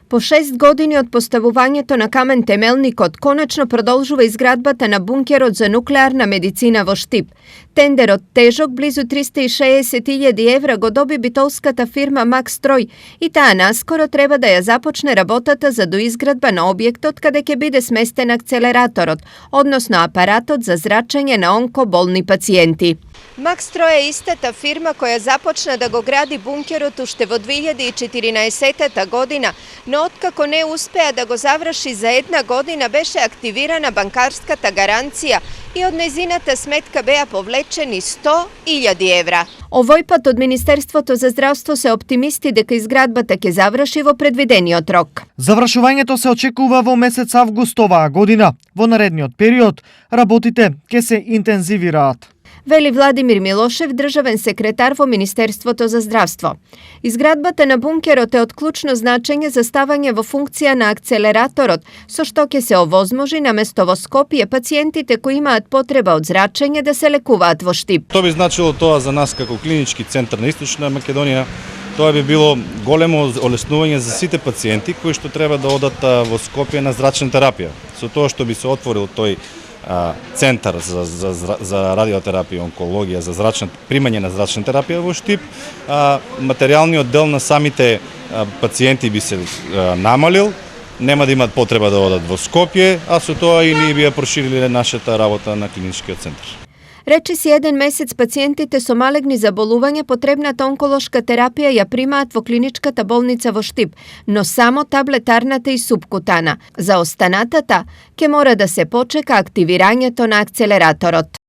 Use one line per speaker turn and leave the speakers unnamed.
По 6 години од поставувањето на камен темелникот, конечно продолжува изградбата на бункерот за нуклеарна медицина во Штип. Тендерот тежок близу 360.000 евра го доби битолската фирма Макстрој и таа наскоро треба да ја започне работата за доизградба на објектот каде ќе биде сместен акцелераторот, односно апаратот за зрачење на онкоболни пациенти. Макстрој е истата фирма која започна да го гради бункерот уште во 2014 година, но откако не успеа да го заврши за една година, беше активирана банкарската гаранција и од незината сметка беа повлечени 100.000 евра. Овој пат од Министерството за здравство се оптимисти дека изградбата ќе заврши во предвидениот рок.
Завршувањето се очекува во месец август оваа година. Во наредниот период работите ќе се интензивираат,
вели Владимир Милошев, државен секретар во Министерството за здравство. Изградбата на бункерот е од клучно значење за ставање во функција на акцелераторот, со што ќе се овозможи наместо во Скопје пациентите кои имаат потреба од зрачење да се лекуваат во Штип.
Тоа би значило тоа за нас како клинички центар на Источна Македонија. Тоа би било големо олеснување за сите пациенти кои што треба да одат во Скопје на зрачна терапија. Со тоа што би се отворил тој центар за радиотерапија и онкологија, за примање на зрачна терапија во Штип, материјалниот дел на самите пациенти би се намалил, нема да имат потреба да одат во Скопје, а со тоа и ние би ја прошириле нашата работа на клиничкиот центар.
Речиси еден месец пациентите со малегни заболувања потребната онколошка терапија ја примаат во клиничката болница во Штип, но само таблетарната и субкутана. За останатата ќе мора да се почека активирањето на акцелераторот.